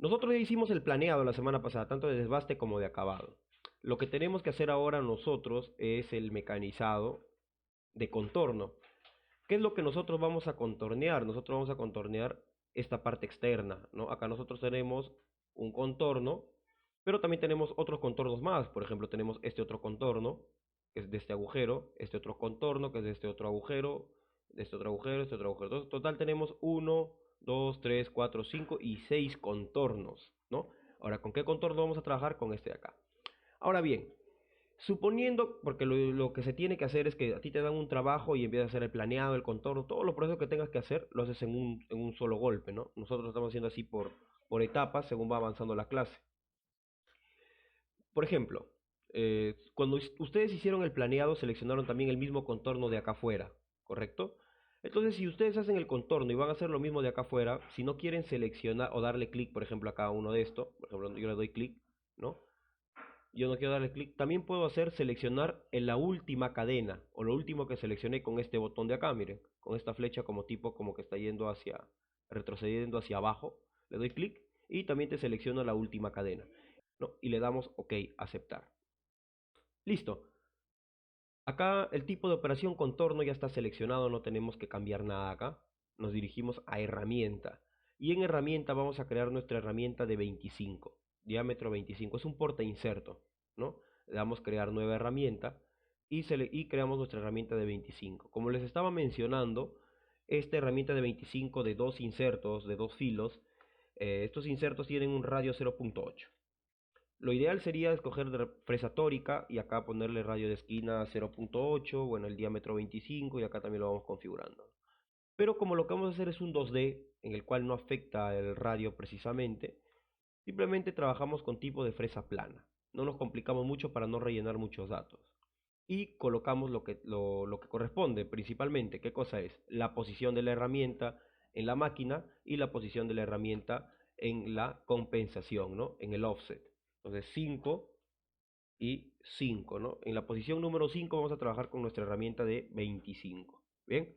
Nosotros ya hicimos el planeado la semana pasada, tanto de desbaste como de acabado. Lo que tenemos que hacer ahora nosotros es el mecanizado de contorno. ¿Qué es lo que nosotros vamos a contornear? Nosotros vamos a contornear esta parte externa, ¿no? Acá nosotros tenemos un contorno, pero también tenemos otros contornos más. Por ejemplo, tenemos este otro contorno, que es de este agujero, este otro contorno, que es de este otro agujero, de este otro agujero, este otro agujero. Entonces, total tenemos uno, 2, 3, 4, 5 y 6 contornos, ¿no? Ahora, ¿con qué contorno vamos a trabajar? Con este de acá. Ahora bien, suponiendo, porque lo que se tiene que hacer es que a ti te dan un trabajo y empiezas a hacer el planeado, el contorno, todos los procesos que tengas que hacer, lo haces en un solo golpe, ¿no? Nosotros lo estamos haciendo así por etapas según va avanzando la clase. Por ejemplo, cuando ustedes hicieron el planeado, seleccionaron también el mismo contorno de acá afuera, ¿correcto? Entonces, si ustedes hacen el contorno y van a hacer lo mismo de acá afuera, si no quieren seleccionar o darle clic, por ejemplo, a cada uno de estos, por ejemplo, yo le doy clic, ¿no? Yo no quiero darle clic, también puedo hacer seleccionar en la última cadena o lo último que seleccioné con este botón de acá, miren, con esta flecha como tipo como que está yendo hacia, retrocediendo hacia abajo, le doy clic y también te selecciona la última cadena, ¿no? Y le damos OK, aceptar. Listo. Acá el tipo de operación contorno ya está seleccionado, no tenemos que cambiar nada acá. Nos dirigimos a herramienta. Y en herramienta vamos a crear nuestra herramienta de 25, diámetro 25. Es un porta inserto, ¿no? Le damos crear nueva herramienta y creamos nuestra herramienta de 25. Como les estaba mencionando, esta herramienta de 25 de dos insertos, de dos filos, estos insertos tienen un radio 0.8. Lo ideal sería escoger fresa tórica y acá ponerle radio de esquina 0.8, bueno, el diámetro 25 y acá también lo vamos configurando. Pero como lo que vamos a hacer es un 2D en el cual no afecta el radio precisamente, simplemente trabajamos con tipo de fresa plana. No nos complicamos mucho para no rellenar muchos datos. Y colocamos lo que corresponde principalmente. ¿Qué cosa es? La posición de la herramienta en la máquina y la posición de la herramienta en la compensación, ¿no? En el offset. Entonces 5 y 5, ¿no? En la posición número 5 vamos a trabajar con nuestra herramienta de 25. Bien,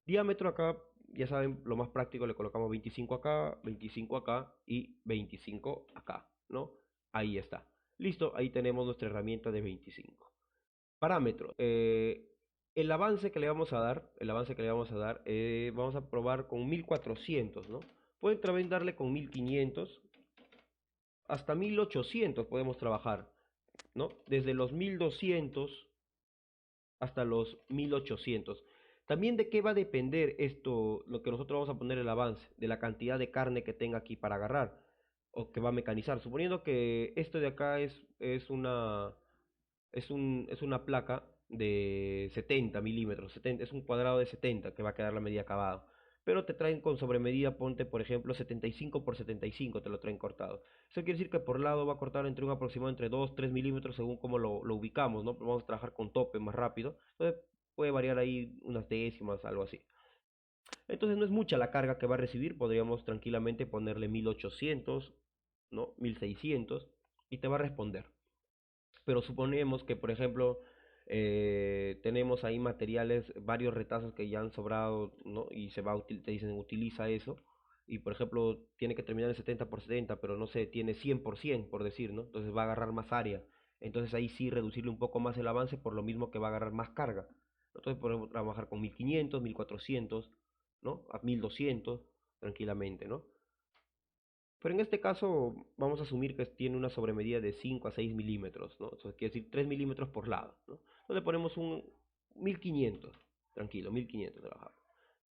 diámetro acá, ya saben, lo más práctico le colocamos 25 acá y 25 acá, ¿no? Ahí está. Listo, ahí tenemos nuestra herramienta de 25. Parámetro. El avance que le vamos a dar, vamos a probar con 1400, ¿no? Pueden también darle con 1500, hasta 1800 podemos trabajar, ¿no? Desde los 1200 hasta los 1800. También de qué va a depender esto, lo que nosotros vamos a poner el avance, de la cantidad de carne que tenga aquí para agarrar o que va a mecanizar. Suponiendo que esto de acá es una placa de 70 milímetros, 70, es un cuadrado de 70 que va a quedar la medida acabado. Pero te traen con sobremedida, ponte por ejemplo 75 por 75, te lo traen cortado. Eso quiere decir que por lado va a cortar entre un aproximado entre 2 3 milímetros según cómo lo ubicamos, ¿no? Vamos a trabajar con tope más rápido. Entonces puede variar ahí unas décimas, algo así. Entonces no es mucha la carga que va a recibir, podríamos tranquilamente ponerle 1800, ¿no? 1600 y te va a responder. Pero suponemos que, por ejemplo, tenemos ahí materiales, varios retazos que ya han sobrado, ¿no? Y te dicen utiliza eso. Y por ejemplo, tiene que terminar en 70 por 70, pero no sé, tiene 100 por 100, por decir, ¿no? Entonces va a agarrar más área. Entonces ahí sí reducirle un poco más el avance por lo mismo que va a agarrar más carga. Entonces podemos trabajar con 1500, 1400, ¿no? A 1200 tranquilamente, ¿no? Pero en este caso vamos a asumir que tiene una sobremedida de 5 a 6 milímetros, ¿no? Eso quiere decir 3 milímetros por lado, ¿no? Entonces le ponemos un 1500, tranquilo, 1500 trabajamos.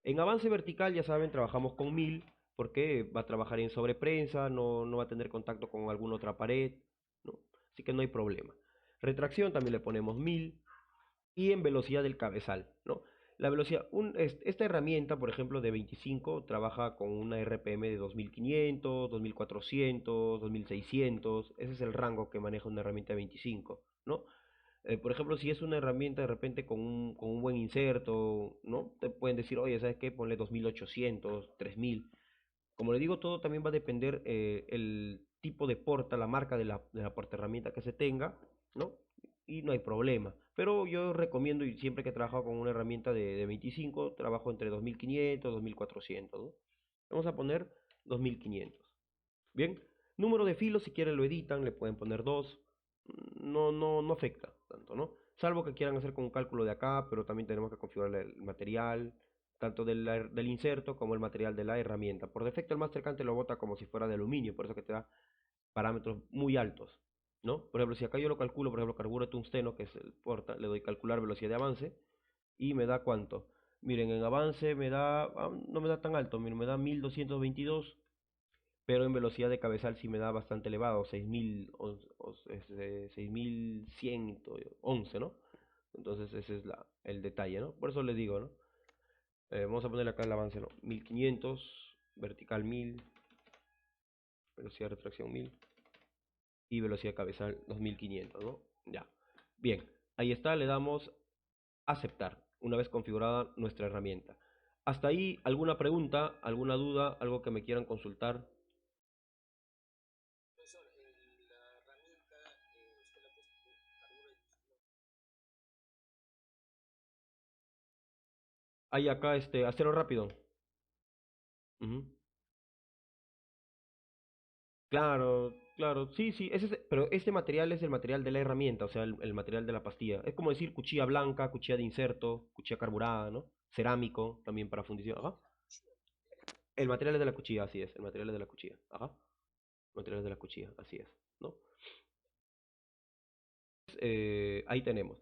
En avance vertical, ya saben, trabajamos con 1000 porque va a trabajar en sobreprensa, no va a tener contacto con alguna otra pared, ¿no? Así que no hay problema. Retracción también le ponemos 1000 y en velocidad del cabezal, ¿no? La velocidad, esta herramienta, por ejemplo, de 25, trabaja con una RPM de 2500, 2400, 2600, ese es el rango que maneja una herramienta de 25, ¿no? Por ejemplo, si es una herramienta de repente con un buen inserto, ¿no? Te pueden decir, oye, ¿sabes qué? Ponle 2800, 3000. Como le digo, todo también va a depender el tipo de porta, la marca de la porta herramienta que se tenga, ¿no? Y no hay problema. Pero yo recomiendo, y siempre que he trabajado con una herramienta de 25, trabajo entre 2500 y 2400, ¿no? Vamos a poner 2500. Bien, número de filos, si quieren lo editan, le pueden poner 2. No afecta tanto, ¿no? Salvo que quieran hacer con un cálculo de acá, pero también tenemos que configurar el material, tanto del inserto como el material de la herramienta. Por defecto el Mastercam te lo bota como si fuera de aluminio, por eso que te da parámetros muy altos, ¿no? Por ejemplo, si acá yo lo calculo, por ejemplo, carburo de tungsteno, que es el porta, le doy calcular velocidad de avance, y me da cuánto. Miren, en avance me da, no me da tan alto, miren, me da 1222, pero en velocidad de cabezal sí me da bastante elevado, 6000, 6111, ¿no? Entonces ese es el detalle, ¿no? Por eso les digo, ¿no? Vamos a ponerle acá el avance, ¿no? 1500, vertical 1000, velocidad de retracción 1000 y velocidad cabezal 2500, ¿no? Ya. Bien, ahí está, le damos aceptar, una vez configurada nuestra herramienta. Hasta ahí, ¿alguna pregunta, alguna duda, algo que me quieran consultar? Hay acá acero rápido. Ujú. Claro, claro, sí, sí, pero este material es el material de la herramienta, o sea, el material de la pastilla. Es como decir cuchilla blanca, cuchilla de inserto, cuchilla carburada, ¿no? Cerámico, también para fundición, ajá. El material es de la cuchilla, así es, el material es de la cuchilla, ajá. El material es de la cuchilla, así es, ¿no? Ahí tenemos.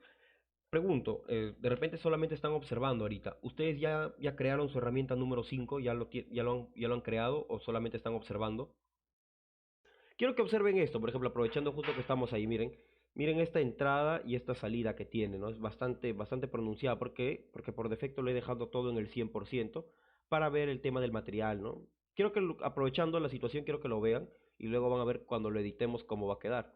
Pregunto, de repente solamente están observando ahorita. ¿Ustedes ya crearon su herramienta número 5? ¿Ya lo han creado o solamente están observando? Quiero que observen esto, por ejemplo, aprovechando justo que estamos ahí, miren esta entrada y esta salida que tiene, ¿no? Es bastante pronunciada. ¿Por qué? Porque por defecto lo he dejado todo en el 100% para ver el tema del material, ¿no? Quiero que aprovechando la situación, quiero que lo vean y luego van a ver cuando lo editemos cómo va a quedar,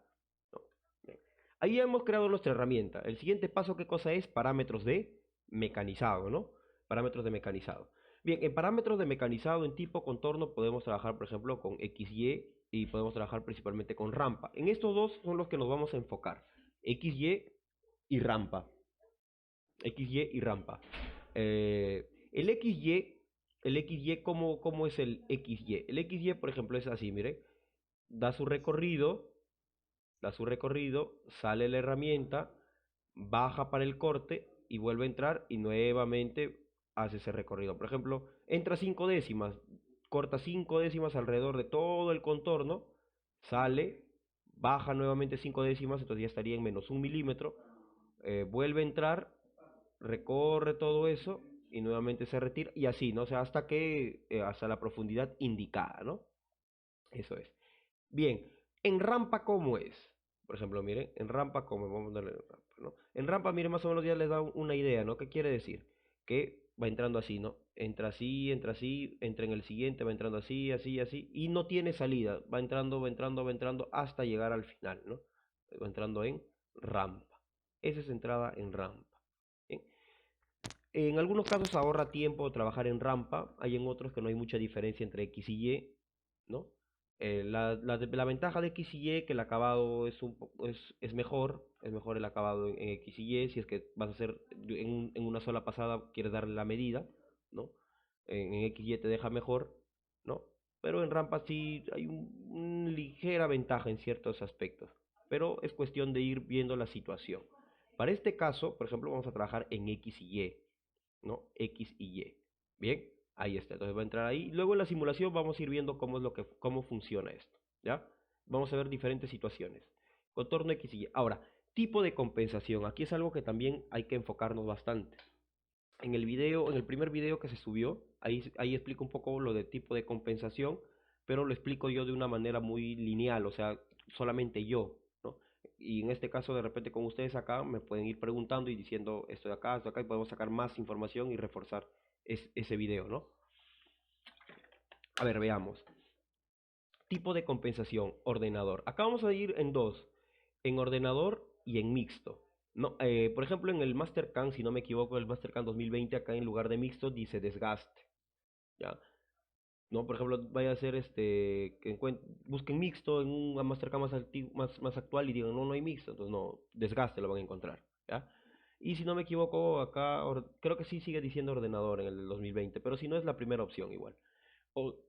¿no? Bien. Ahí ya hemos creado nuestra herramienta. El siguiente paso, ¿qué cosa es? Parámetros de mecanizado, ¿no? Parámetros de mecanizado. Bien, en parámetros de mecanizado en tipo contorno podemos trabajar, por ejemplo, con XY y podemos trabajar principalmente con rampa. En estos dos son los que nos vamos a enfocar. XY y rampa. XY y rampa. El XY, ¿cómo es el XY? El XY, por ejemplo, es así, mire. Da su recorrido, sale la herramienta, baja para el corte y vuelve a entrar y nuevamente hace ese recorrido. Por ejemplo, entra 5 décimas, corta 5 décimas alrededor de todo el contorno, sale, baja nuevamente 5 décimas, entonces ya estaría en menos 1 milímetro, vuelve a entrar, recorre todo eso y nuevamente se retira y así, ¿no? O sea, hasta la profundidad indicada, ¿no? Eso es. Bien, en rampa, ¿cómo es? Por ejemplo, miren, en rampa, ¿cómo? Vamos a darle en rampa, ¿no? En rampa, miren, más o menos ya les da una idea, ¿no? ¿Qué quiere decir? Que va entrando así, ¿no? Entra así, entra en el siguiente, va entrando así, así, así, y no tiene salida, va entrando hasta llegar al final, ¿no? Va entrando en rampa. Esa es entrada en rampa. Bien. En algunos casos ahorra tiempo trabajar en rampa, hay en otros que no hay mucha diferencia entre X y Y, ¿no? La ventaja de X y Y que el acabado es mejor el acabado en X y Y, si es que vas a hacer en una sola pasada, quieres darle la medida, ¿no? En X y Y te deja mejor, ¿no? Pero en rampa sí hay una ligera ventaja en ciertos aspectos, pero es cuestión de ir viendo la situación. Para este caso, por ejemplo, vamos a trabajar en X y Y, ¿no? X y Y. Bien, ahí está. Entonces va a entrar ahí. Luego en la simulación vamos a ir viendo cómo funciona esto, ¿ya? Vamos a ver diferentes situaciones. Contorno X y Y. Ahora, tipo de compensación. Aquí es algo que también hay que enfocarnos bastante. En el primer video que se subió, ahí explico un poco lo de tipo de compensación, pero lo explico yo de una manera muy lineal, o sea, solamente yo, ¿no? Y en este caso, de repente con ustedes acá, me pueden ir preguntando y diciendo esto de acá, y podemos sacar más información y reforzar ese video, ¿no? A ver, veamos. Tipo de compensación, ordenador. Acá vamos a ir en dos, en ordenador y en mixto. No, por ejemplo, en el Mastercam, si no me equivoco, el Mastercam 2020, acá en lugar de mixto dice desgaste, ¿ya? No, por ejemplo, vaya a ser busquen mixto en un Mastercam más actual y digan, no, no hay mixto, entonces no, desgaste lo van a encontrar, ¿ya? Y si no me equivoco, acá creo que sí sigue diciendo ordenador en el 2020, pero si no es la primera opción igual.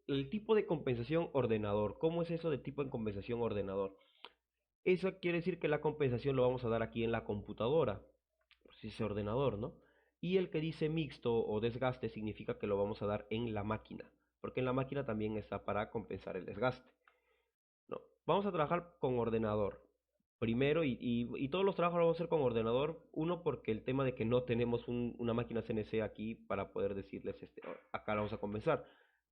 El tipo de compensación ordenador. ¿Cómo es eso de tipo de compensación ordenador? Eso quiere decir que la compensación lo vamos a dar aquí en la computadora, pues ese ordenador, ¿no? Y el que dice mixto o desgaste significa que lo vamos a dar en la máquina, porque en la máquina también está para compensar el desgaste. No, vamos a trabajar con ordenador. Primero, y todos los trabajos los vamos a hacer con ordenador. Uno, porque el tema de que no tenemos una máquina CNC aquí para poder decirles, acá la vamos a compensar.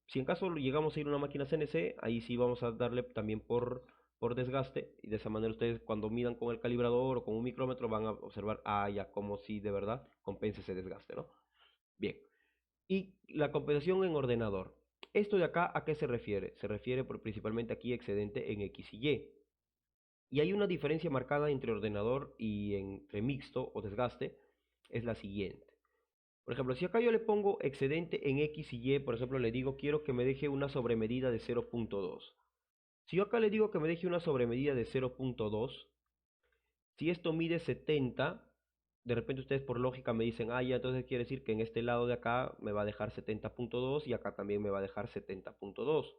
Si en caso llegamos a ir a una máquina CNC, ahí sí vamos a darle también por desgaste. Y de esa manera ustedes cuando midan con el calibrador o con un micrómetro van a observar, ya como si de verdad compense ese desgaste, ¿no? Bien. Y la compensación en ordenador. Esto de acá, ¿a qué se refiere? Se refiere principalmente aquí excedente en X y Y. Y hay una diferencia marcada entre ordenador y entre mixto o desgaste, es la siguiente. Por ejemplo, si acá yo le pongo excedente en X y Y, por ejemplo, le digo quiero que me deje una sobremedida de 0.2. Si yo acá le digo que me deje una sobremedida de 0.2, si esto mide 70, de repente ustedes por lógica me dicen, ya, entonces quiere decir que en este lado de acá me va a dejar 70.2 y acá también me va a dejar 70.2.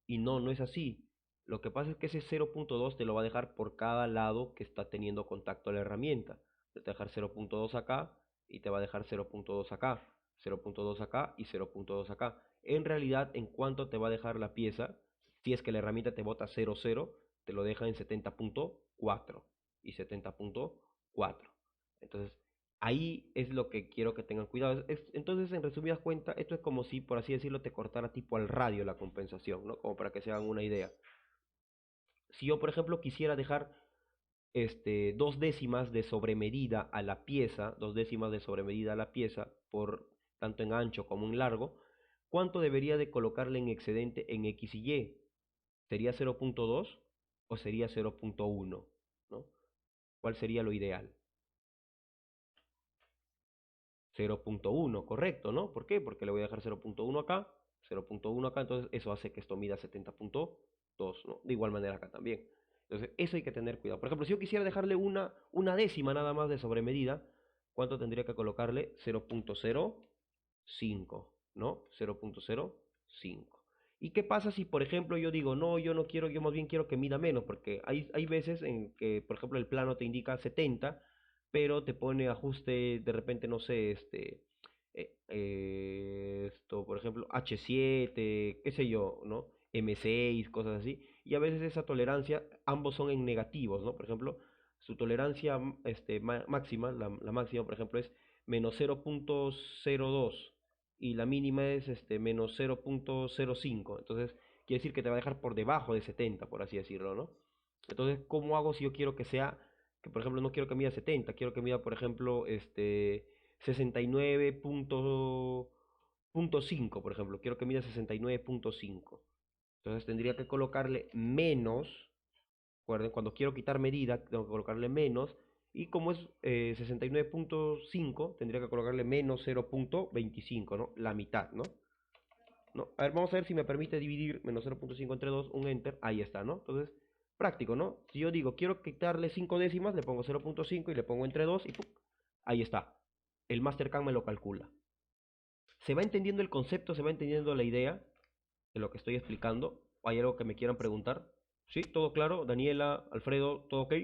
Y no, no es así. Lo que pasa es que ese 0.2 te lo va a dejar por cada lado que está teniendo contacto la herramienta. Te va a dejar 0.2 acá y te va a dejar 0.2 acá, 0.2 acá y 0.2 acá. En realidad, en cuanto te va a dejar la pieza, si es que la herramienta te bota 0,0, te lo deja en 70.4 y 70.4. Entonces, ahí es lo que quiero que tengan cuidado. Entonces, en resumidas cuentas, esto es como si, por así decirlo, te cortara tipo al radio la compensación, ¿no? Como para que se hagan una idea. Si yo, por ejemplo, quisiera dejar 2 décimas de sobremedida a la pieza, 2 décimas de sobremedida a la pieza, por tanto en ancho como en largo, ¿cuánto debería de colocarle en excedente en X y Y? ¿Sería 0.2 o sería 0.1? ¿No? ¿Cuál sería lo ideal? 0.1, correcto, ¿no? ¿Por qué? Porque le voy a dejar 0.1 acá, 0.1 acá, entonces eso hace que esto mida 70.2, ¿no? De igual manera acá también. Entonces, eso hay que tener cuidado. Por ejemplo, si yo quisiera dejarle una décima nada más de sobremedida, ¿cuánto tendría que colocarle? 0.05, ¿no? 0.05. ¿Y qué pasa si, por ejemplo, yo digo, no, yo no quiero, yo más bien quiero que mida menos? Porque hay veces en que, por ejemplo, el plano te indica 70, pero te pone ajuste de repente, no sé, por ejemplo, H7, qué sé yo, ¿no? M6, cosas así. Y a veces esa tolerancia, ambos son en negativos, ¿no? Por ejemplo, su tolerancia máxima, la máxima, por ejemplo, es menos 0.02 y la mínima es menos 0.05. Entonces, quiere decir que te va a dejar por debajo de 70, por así decirlo, ¿no? Entonces, ¿cómo hago si yo quiero que sea, que por ejemplo no quiero que mida 70, quiero que mida, por ejemplo, 69.5, por ejemplo, quiero que mida 69.5. Entonces tendría que colocarle menos, recuerden, cuando quiero quitar medida, tengo que colocarle menos, y como es 69.5, tendría que colocarle menos 0.25, ¿no? La mitad, ¿no? ¿No? A ver, vamos a ver si me permite dividir menos 0.5 entre 2, un enter, ahí está, ¿no? Entonces, práctico, ¿no? Si yo digo, quiero quitarle 5 décimas, le pongo 0.5 y le pongo entre 2 y ¡pum! Ahí está. El Mastercam me lo calcula. ¿Se va entendiendo el concepto? ¿Se va entendiendo la idea de lo que estoy explicando? ¿Hay algo que me quieran preguntar? ¿Sí? ¿Todo claro? Daniela, Alfredo, ¿todo ok?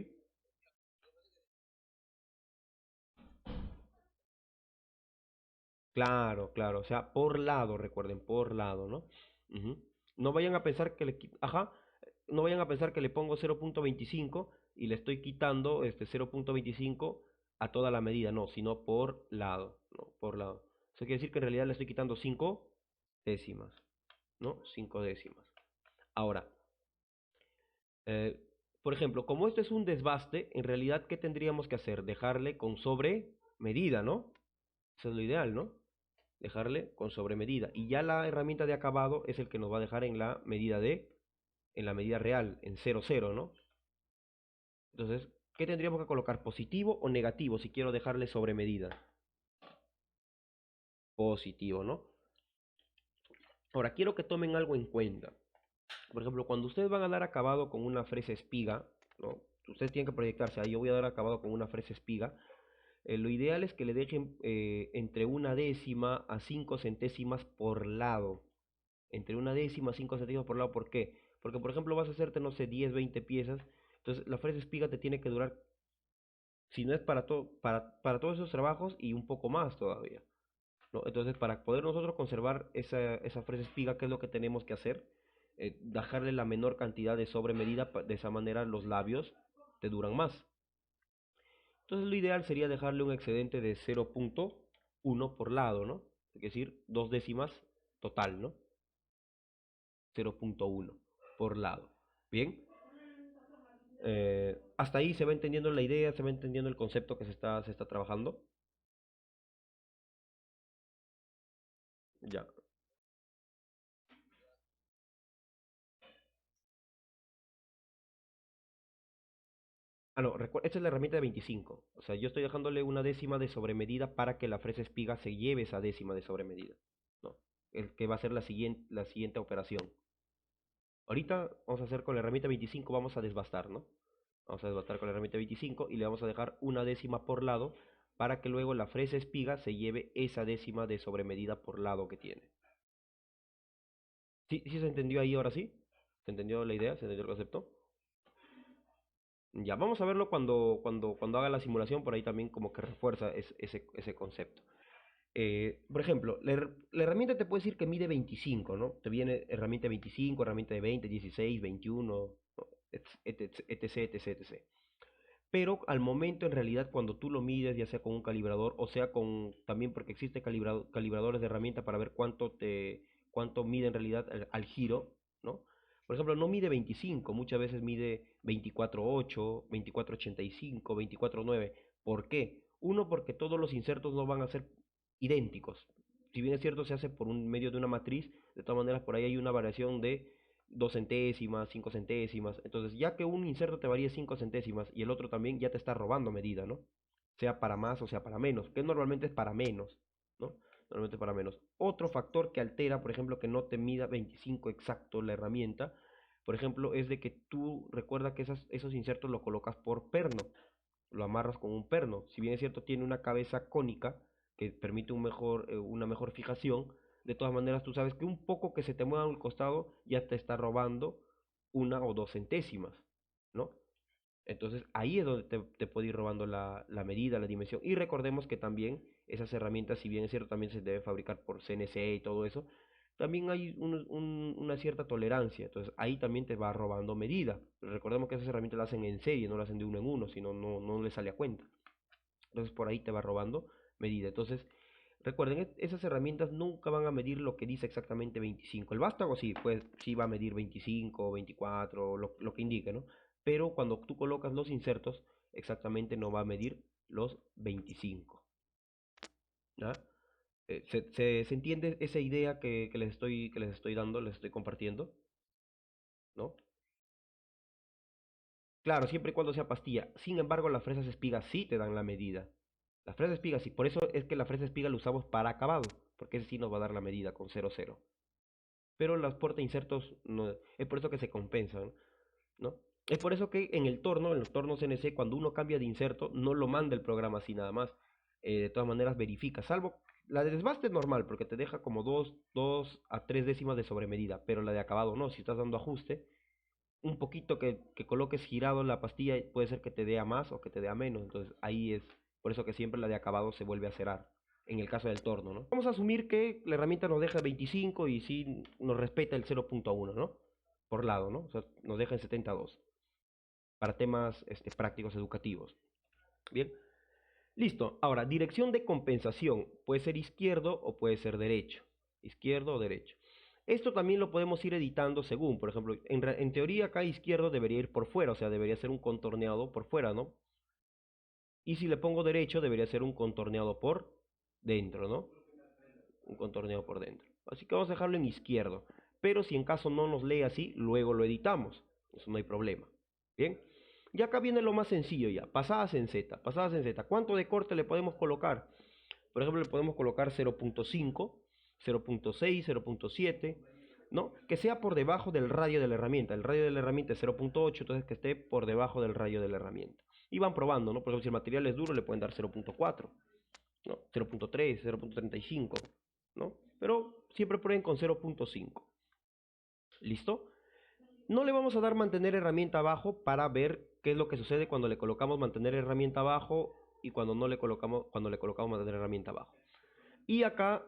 Claro, claro, o sea, por lado, recuerden, por lado, ¿no? Ujú. No vayan a pensar que ajá, no vayan a pensar que le pongo 0.25 y le estoy quitando 0.25 a toda la medida, no, sino por lado, ¿no? Por lado. Eso quiere decir que en realidad le estoy quitando 5 décimas, ¿no? 5 décimas. Ahora, eh, por ejemplo, como esto es un desbaste, en realidad, ¿qué tendríamos que hacer? Dejarle con sobre medida, ¿no? Eso es lo ideal, ¿no? Dejarle con sobremedida. Y ya la herramienta de acabado es el que nos va a dejar en la medida real, en 0,0, ¿no? Entonces, ¿qué tendríamos que colocar? ¿Positivo o negativo si quiero dejarle sobremedida? Positivo, ¿no? Ahora, quiero que tomen algo en cuenta. Por ejemplo, cuando ustedes van a dar acabado con una fresa espiga, ¿no? Ustedes tienen que proyectarse, yo voy a dar acabado con una fresa espiga. Lo ideal es que le dejen entre una décima a 5 centésimas por lado. entre una décima, 5 centímetros por lado. ¿Por qué? Porque, por ejemplo, vas a hacerte, no sé, 10, 20 piezas. Entonces, la fresa espiga te tiene que durar, si no es para, para todos esos trabajos y un poco más todavía, ¿no? Entonces, para poder nosotros conservar esa fresa espiga, ¿qué es lo que tenemos que hacer? Dejarle la menor cantidad de sobremedida, de esa manera los labios te duran más. Entonces, lo ideal sería dejarle un excedente de 0.1 por lado, ¿no? Es decir, 2 décimas total, ¿no? 0.1 por lado. Bien, hasta ahí se va entendiendo la idea, se va entendiendo el concepto que se está trabajando. Ya. Ah, no, esta es la herramienta de 25. O sea, yo estoy dejándole una décima de sobremedida para que la fresa espiga se lleve esa décima de sobremedida. ¿No? El que va a ser la siguiente operación. Ahorita vamos a hacer con la herramienta 25, vamos a desbastar, ¿no? Vamos a desbastar con la herramienta 25 y le vamos a dejar una décima por lado para que luego la fresa espiga se lleve esa décima de sobremedida por lado que tiene. ¿Sí, sí se entendió ahí ahora sí? ¿Se entendió la idea? ¿Se entendió el concepto? Ya, vamos a verlo cuando haga la simulación, por ahí también como que refuerza ese concepto. Por ejemplo, la herramienta te puede decir que mide 25, ¿no? Te viene herramienta 25, herramienta de 20, 16, 21, ¿no? etc, etc, etc. Pero al momento, en realidad, cuando tú lo mides, ya sea con un calibrador, o sea también porque existe calibradores de herramienta para ver cuánto mide en realidad al giro, ¿no? Por ejemplo, no mide 25, muchas veces mide 24.8, 24.85, 24.9. ¿Por qué? Uno, porque todos los insertos no van a ser idénticos. Si bien es cierto, se hace por un medio de una matriz, de todas maneras por ahí hay una variación de 2 centésimas, 5 centésimas. Entonces, ya que un inserto te varía 5 centésimas y el otro también, ya te está robando medida, ¿no? Sea para más o sea para menos, que normalmente es para menos, ¿no? Normalmente para menos. Otro factor que altera, por ejemplo, que no te mida 25 exacto la herramienta, por ejemplo, es de que tú recuerda que esos insertos lo colocas por perno, lo amarras con un perno. Si bien es cierto, tiene una cabeza cónica que permite una mejor fijación, de todas maneras tú sabes que un poco que se te mueva al costado ya te está robando 1 o 2 centésimas, ¿no? Entonces ahí es donde te puede ir robando la medida, la dimensión. Y recordemos que también esas herramientas, si bien es cierto, también se debe fabricar por CNC y todo eso, también hay una cierta tolerancia. Entonces ahí también te va robando medida. Recordemos que esas herramientas las hacen en serie, no las hacen de uno en uno, sino no le sale a cuenta. Entonces por ahí te va robando medida. Entonces recuerden, esas herramientas nunca van a medir lo que dice exactamente 25. El vástago sí, pues sí va a medir 25, 24, lo que indique, ¿no? Pero cuando tú colocas los insertos, exactamente no va a medir los 25. ¿Ya? ¿Se entiende esa idea que les estoy dando, les estoy compartiendo? ¿No? Claro, siempre y cuando sea pastilla. Sin embargo, las fresas espigas sí te dan la medida. Las fresas espigas sí, por eso es que la fresa espiga la usamos para acabado, porque ese sí nos va a dar la medida con 0,0. Pero las porta insertos no, es por eso que se compensan, ¿no? Es por eso que en los tornos CNC, cuando uno cambia de inserto, no lo manda el programa así nada más. De todas maneras verifica, salvo la de desbaste es normal, porque te deja como 2 a 3 décimas de sobremedida, pero la de acabado no, si estás dando ajuste, un poquito que coloques girado la pastilla puede ser que te dé a más o que te dé a menos, entonces ahí es por eso que siempre la de acabado se vuelve a cerrar en el caso del torno, ¿no? Vamos a asumir que la herramienta nos deja 25 y sí nos respeta el 0.1, ¿no? Por lado, ¿no? O sea, nos deja en 72 para temas prácticos educativos. Bien, listo. Ahora, dirección de compensación puede ser izquierdo o puede ser derecho. Izquierdo o derecho. Esto también lo podemos ir editando según, por ejemplo, en teoría acá izquierdo debería ir por fuera, o sea, debería ser un contorneado por fuera, ¿no? Y si le pongo derecho, debería ser un contorneado por dentro, ¿no? Un contorneado por dentro. Así que vamos a dejarlo en izquierdo. Pero si en caso no nos lee así, luego lo editamos. Eso no hay problema. Bien. Y acá viene lo más sencillo ya. Pasadas en Z. Pasadas en Z. ¿Cuánto de corte le podemos colocar? Por ejemplo, le podemos colocar 0.5, 0.6, 0.7, ¿no? Que sea por debajo del radio de la herramienta. El radio de la herramienta es 0.8, entonces que esté por debajo del radio de la herramienta. Y van probando, ¿no? Por ejemplo, si el material es duro, le pueden dar 0.4, ¿no? 0.3, 0.35, ¿no? Pero siempre prueben con 0.5. ¿Listo? No le vamos a dar mantener herramienta abajo para ver qué es lo que sucede cuando le colocamos mantener herramienta abajo y cuando le colocamos mantener herramienta abajo. Y acá,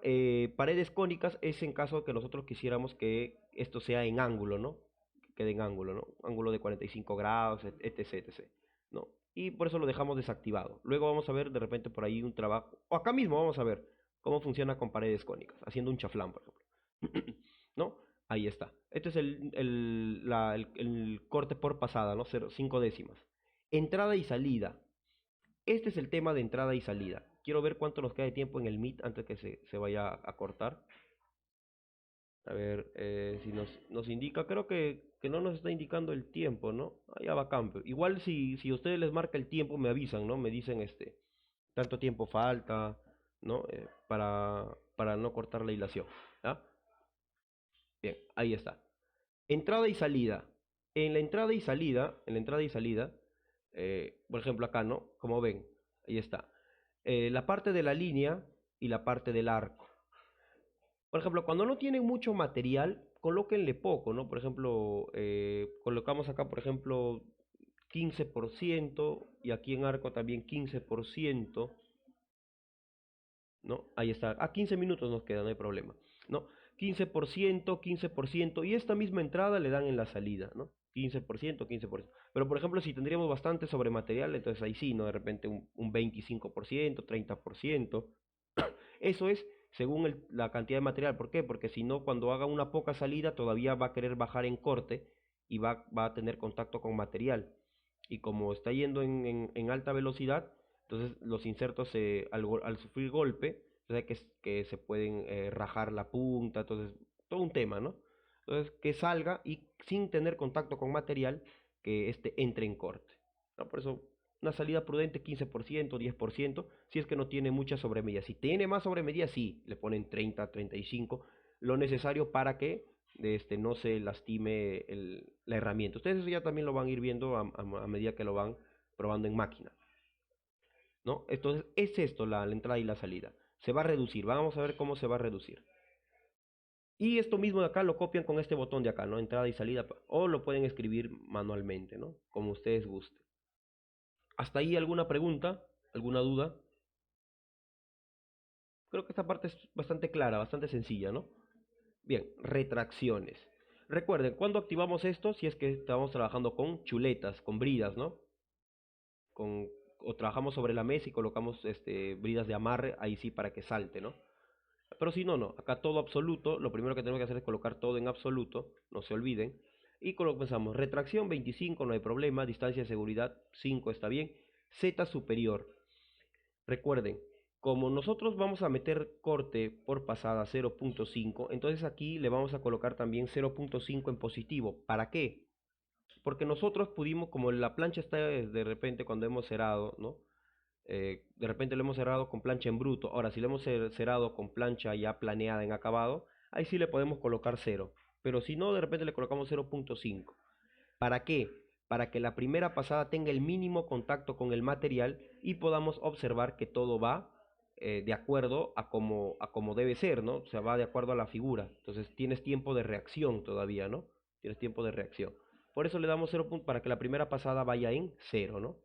paredes cónicas es en caso que nosotros quisiéramos que esto sea en ángulo, ¿no? Que quede en ángulo, ¿no? Ángulo de 45 grados, etc, etc, ¿no? Y por eso lo dejamos desactivado. Luego vamos a ver de repente por ahí un trabajo, o acá mismo vamos a ver cómo funciona con paredes cónicas, haciendo un chaflán, por ejemplo. ¿No? Ahí está. Este es el corte por pasada, ¿no? 5 décimas. Entrada y salida. Este es el tema de entrada y salida. Quiero ver cuánto nos queda de tiempo en el Meet antes que se vaya a cortar. A ver si nos indica. Creo que no nos está indicando el tiempo, ¿no? Allá va cambio. Igual si a ustedes les marca el tiempo, me avisan, ¿no? Me dicen tanto tiempo falta, ¿no? Para no cortar la hilación. ¿Ya? Bien, ahí está. Entrada y salida. En la entrada y salida, por ejemplo acá, ¿no? Como ven, ahí está. La parte de la línea y la parte del arco. Por ejemplo, cuando no tienen mucho material, colóquenle poco, ¿no? Por ejemplo, colocamos acá, por ejemplo, 15% y aquí en arco también 15%, ¿no? Ahí está. A 15 minutos nos queda, no hay problema, ¿no? 15% y esta misma entrada le dan en la salida, ¿no? 15%. Pero por ejemplo, si tendríamos bastante sobre material, entonces ahí sí, ¿no? De repente un 25%, 30%. Eso es según la cantidad de material. ¿Por qué? Porque si no, cuando haga una poca salida, todavía va a querer bajar en corte y va a tener contacto con material. Y como está yendo en alta velocidad, entonces los insertos al sufrir golpe, o sea que se pueden rajar la punta, entonces todo un tema, ¿no? Entonces que salga y sin tener contacto con material, que entre en corte, ¿no? Por eso una salida prudente 15%, 10%, si es que no tiene mucha sobremedida. Si tiene más sobremedida, sí, le ponen 30, 35, lo necesario para que no se lastime la herramienta. Ustedes eso ya también lo van a ir viendo a medida que lo van probando en máquina, ¿no? Entonces, es esto la entrada y la salida. Se va a reducir, vamos a ver cómo se va a reducir. Y esto mismo de acá lo copian con este botón de acá, ¿no? Entrada y salida, o lo pueden escribir manualmente, ¿no? Como ustedes gusten. ¿Hasta ahí alguna pregunta? ¿Alguna duda? Creo que esta parte es bastante clara, bastante sencilla, ¿no? Bien, retracciones. Recuerden, cuando activamos esto, si es que estamos trabajando con chuletas, con bridas, ¿no? Con, o trabajamos sobre la mesa y colocamos bridas de amarre, ahí sí para que salte, ¿no? Pero si no, no. Acá todo absoluto, lo primero que tenemos que hacer es colocar todo en absoluto, no se olviden. Y comenzamos, retracción 25, no hay problema, distancia de seguridad 5 está bien. Z superior. Recuerden, como nosotros vamos a meter corte por pasada 0.5, entonces aquí le vamos a colocar también 0.5 en positivo. ¿Para qué? Porque nosotros pudimos, como la plancha está de repente cuando hemos cerrado, ¿no? De repente lo hemos cerrado con plancha en bruto. Ahora, si lo hemos cerrado con plancha ya planeada en acabado, ahí sí le podemos colocar 0. Pero si no, de repente le colocamos 0.5. ¿Para qué? Para que la primera pasada tenga el mínimo contacto con el material y podamos observar que todo va de acuerdo a como debe ser, ¿no? O sea, va de acuerdo a la figura. Entonces tienes tiempo de reacción todavía, ¿no? Tienes tiempo de reacción. Por eso le damos 0 puntos para que la primera pasada vaya en 0, ¿no?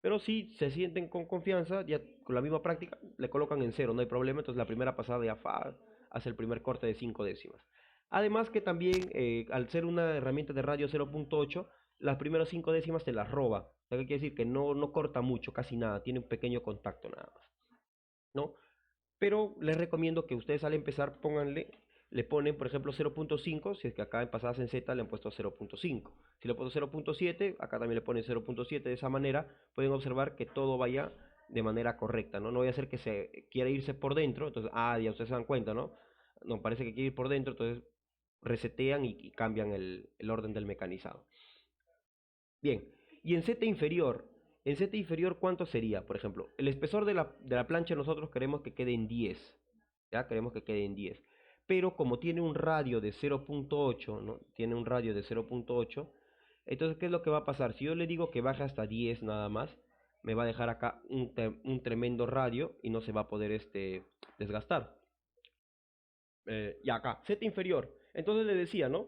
Pero si se sienten con confianza, ya con la misma práctica, le colocan en 0, no hay problema. Entonces la primera pasada ya hace el primer corte de 5 décimas. Además que también, al ser una herramienta de radio 0.8, las primeras 5 décimas te las roba. O sea, ¿qué quiere decir? Que no corta mucho, casi nada, tiene un pequeño contacto nada más, ¿no? Pero les recomiendo que ustedes al empezar le ponen por ejemplo 0.5, si es que acá en pasadas en Z le han puesto 0.5. Si le puesto 0.7, acá también le ponen 0.7, de esa manera pueden observar que todo vaya de manera correcta, ¿no? No voy a hacer que se quiera irse por dentro, entonces, ya ustedes se dan cuenta, ¿no? No, parece que quiere ir por dentro, entonces resetean y cambian el orden del mecanizado. Bien, y en Z inferior, ¿cuánto sería? Por ejemplo, el espesor de la plancha nosotros queremos que quede en 10, ¿ya? Queremos que quede en 10. Pero como tiene un radio de 0.8, ¿no? Tiene un radio de 0.8, entonces, ¿qué es lo que va a pasar? Si yo le digo que baje hasta 10 nada más, me va a dejar acá un tremendo radio y no se va a poder desgastar. Y acá, Z inferior. Entonces le decía, ¿no?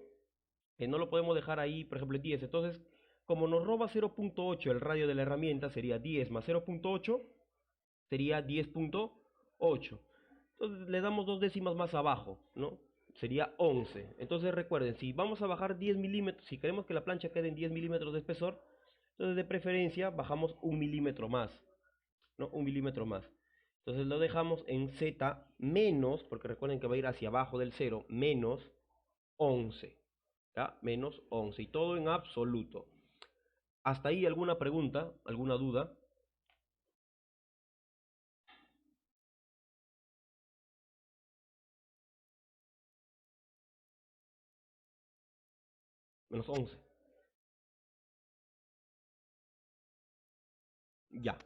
No lo podemos dejar ahí, por ejemplo, en 10. Entonces, como nos roba 0.8 el radio de la herramienta, sería 10 más 0.8, sería 10.8. Entonces le damos dos décimas más abajo, ¿no? Sería 11. Entonces recuerden, si vamos a bajar 10 milímetros, si queremos que la plancha quede en 10 milímetros de espesor, entonces de preferencia bajamos un milímetro más, ¿no? Un milímetro más. Entonces lo dejamos en Z menos, porque recuerden que va a ir hacia abajo del 0, menos 11. ¿Ya? Menos 11. Y todo en absoluto. ¿Hasta ahí alguna pregunta, alguna duda? Menos 11. Ya,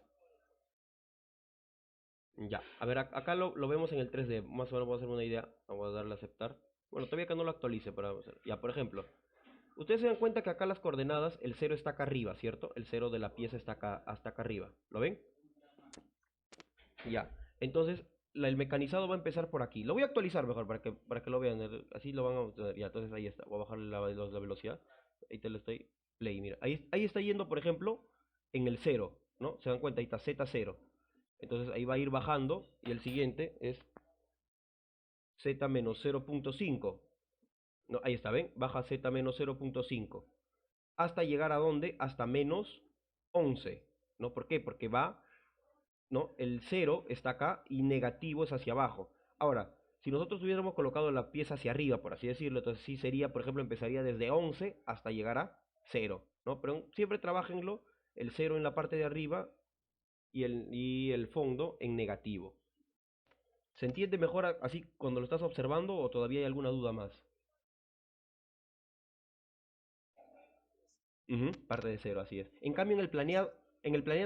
ya. A ver, acá lo vemos en el 3D. Más o menos voy a hacer una idea. Vamos a darle a aceptar. Bueno, todavía que no lo actualice, pero vamos a ver. Ya, por ejemplo, ustedes se dan cuenta que acá las coordenadas, el 0 está acá arriba, ¿cierto? El 0 de la pieza está acá, hasta acá arriba. ¿Lo ven? Ya. Entonces, el mecanizado va a empezar por aquí. Lo voy a actualizar mejor para que lo vean. Así lo van a obtener. Ya, entonces ahí está. Voy a bajar la velocidad. Ahí te lo estoy. Play, mira. Ahí está yendo, por ejemplo, en el 0, ¿no? Se dan cuenta, ahí está Z0. Entonces ahí va a ir bajando. Y el siguiente es Z menos 0.5. No, ahí está, ¿ven? Baja Z menos 0.5. Hasta llegar a dónde? Hasta menos 11. ¿No? ¿Por qué? Porque va, ¿no? El 0 está acá y negativo es hacia abajo. Ahora, si nosotros hubiéramos colocado la pieza hacia arriba, por así decirlo, entonces sí sería, por ejemplo, empezaría desde 11 hasta llegar a 0, ¿no? Pero siempre trabajenlo, el 0 en la parte de arriba y el fondo en negativo. ¿Se entiende mejor así cuando lo estás observando o todavía hay alguna duda más? Ujú, parte de 0, así es. En cambio, en el planeado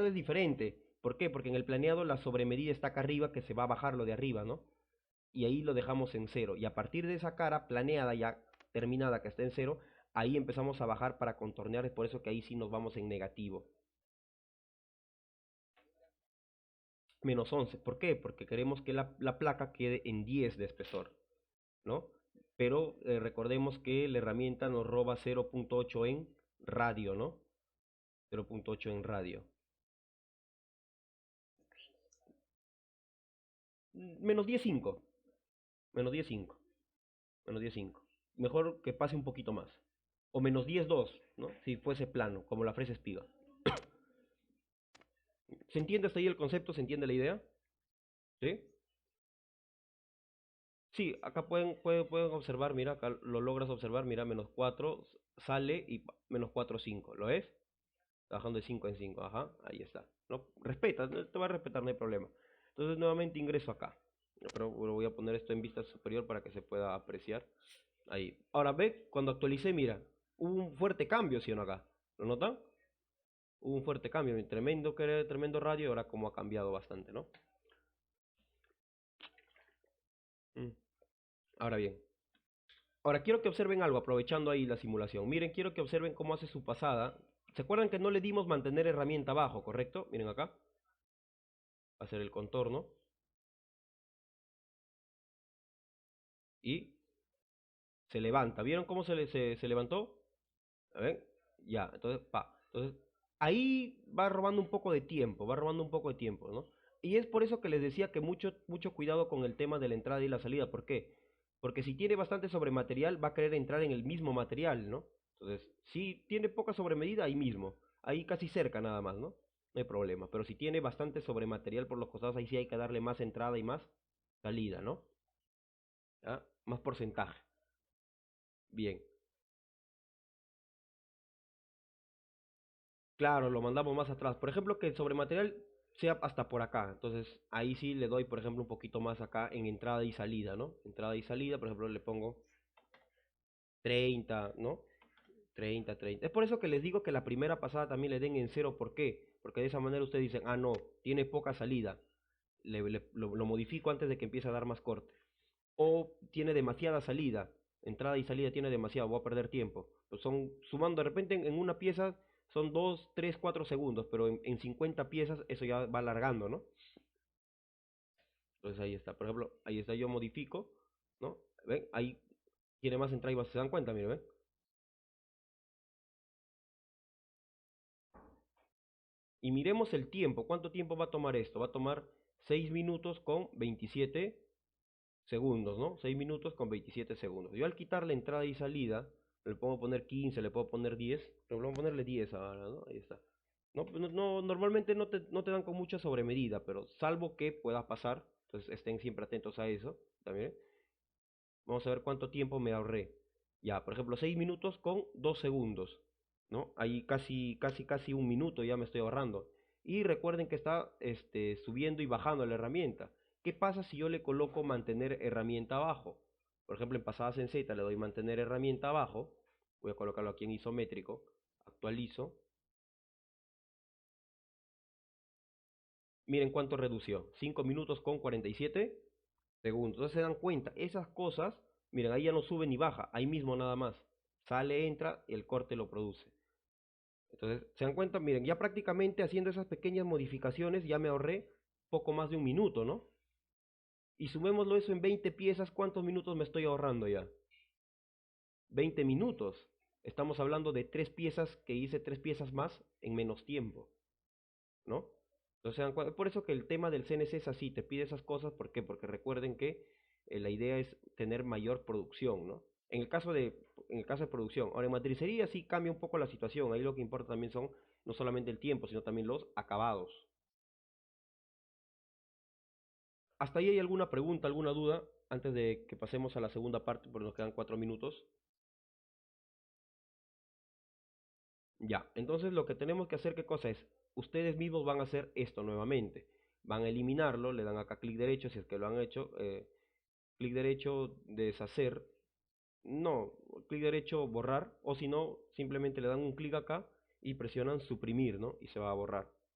es diferente. ¿Por qué? Porque en el planeado la sobremedida está acá arriba, que se va a bajar lo de arriba, ¿no? Y ahí lo dejamos en 0. Y a partir de esa cara planeada ya terminada que está en 0, ahí empezamos a bajar para contornear. Es por eso que ahí sí nos vamos en negativo. Menos 11. ¿Por qué? Porque queremos que la placa quede en 10 de espesor, ¿no? Pero recordemos que la herramienta nos roba 0.8 en radio, ¿no? 0.8 en radio. Menos 10.5. Menos 10.5. Menos 10.5. Mejor que pase un poquito más. O menos 10.2, ¿no? Si fuese plano, como la fresa espiga. ¿Se entiende hasta ahí el concepto? ¿Se entiende la idea? ¿Sí? Sí, acá pueden observar, mira, acá lo logras observar, mira, menos 4 sale y menos 4 5, ¿lo ves? Bajando de 5 en 5, ajá, ahí está. No, respeta, te va a respetar, no hay problema. Entonces nuevamente ingreso acá. Pero voy a poner esto en vista superior para que se pueda apreciar. Ahí. Ahora ve, cuando actualicé, mira, hubo un fuerte cambio, ¿sí o no acá? ¿Lo notan? Hubo un fuerte cambio, tremendo que era tremendo radio, ahora como ha cambiado bastante, ¿no? Mm. Ahora bien, ahora quiero que observen algo, aprovechando ahí la simulación. Miren, quiero que observen cómo hace su pasada. ¿Se acuerdan que no le dimos mantener herramienta abajo, correcto? Miren acá, hacer el contorno y se levanta. ¿Vieron cómo se levantó? A ver, ya, entonces, Entonces, ahí va robando un poco de tiempo, va robando un poco de tiempo, ¿no? Y es por eso que les decía que mucho, mucho cuidado con el tema de la entrada y la salida. ¿Por qué? Porque si tiene bastante sobrematerial, va a querer entrar en el mismo material, ¿no? Entonces, si tiene poca sobremedida, ahí mismo, ahí casi cerca nada más, ¿no? No hay problema. Pero si tiene bastante sobrematerial por los costados, ahí sí hay que darle más entrada y más salida, ¿no? ¿Ya? Más porcentaje. Bien. Claro, lo mandamos más atrás. Por ejemplo, que el sobrematerial sea hasta por acá. Entonces, ahí sí le doy, por ejemplo, un poquito más acá en entrada y salida, ¿no? Entrada y salida, por ejemplo, le pongo 30, ¿no? 30, 30. Es por eso que les digo que la primera pasada también le den en cero. ¿Por qué? Porque de esa manera ustedes dicen, ah, no, tiene poca salida. Lo modifico antes de que empiece a dar más corte. O tiene demasiada salida. Entrada y salida tiene demasiado, voy a perder tiempo. Pues son sumando de repente en una pieza son 2 3 4 segundos, pero en 50 piezas eso ya va alargando, ¿no? Entonces ahí está, por ejemplo, ahí está, yo modifico, ¿no? ¿Ven? Ahí tiene más entrada y se dan cuenta, miren, ¿ven? Y miremos el tiempo. ¿Cuánto tiempo va a tomar esto? Va a tomar 6 minutos con 27 segundos, ¿no? 6 minutos con 27 segundos. Yo al quitar la entrada y salida, le puedo poner 15, le puedo poner 10, pero vamos a ponerle 10 ahora, ¿no? Ahí está. No, pues normalmente no te dan con mucha sobremedida, pero salvo que pueda pasar, entonces estén siempre atentos a eso también. Vamos a ver cuánto tiempo me ahorré. Ya, por ejemplo, 6 minutos con 2 segundos, ¿no? Ahí casi un minuto ya me estoy ahorrando. Y recuerden que está subiendo y bajando la herramienta. ¿Qué pasa si yo le coloco mantener herramienta abajo? Por ejemplo, en pasadas en Z le doy mantener herramienta abajo. Voy a colocarlo aquí en isométrico. Actualizo. Miren cuánto redució. 5 minutos con 47 segundos. Entonces se dan cuenta, esas cosas, miren, ahí ya no sube ni baja, ahí mismo nada más. Sale, entra, y el corte lo produce. Entonces, se dan cuenta, miren, ya prácticamente haciendo esas pequeñas modificaciones ya me ahorré poco más de un minuto, ¿no? Y sumémoslo eso en 20 piezas, ¿cuántos minutos me estoy ahorrando ya? 20 minutos. Estamos hablando de 3 piezas que hice 3 piezas más en menos tiempo, ¿no? Entonces, por eso que el tema del CNC es así, te pide esas cosas, ¿por qué? Porque recuerden que la idea es tener mayor producción, ¿no? En el caso de producción. Ahora, en matricería sí cambia un poco la situación, ahí lo que importa también son no solamente el tiempo, sino también los acabados. ¿Hasta ahí hay alguna pregunta, alguna duda antes de que pasemos a la segunda parte, porque nos quedan 4 minutos? Ya, entonces lo que tenemos que hacer, ¿qué cosa es? Ustedes mismos van a hacer esto nuevamente. Van a eliminarlo, le dan acá clic derecho si es que lo han hecho, clic derecho deshacer, no, clic derecho borrar, o si no, simplemente le dan un clic acá y presionan suprimir, ¿no? Y se va a borrar.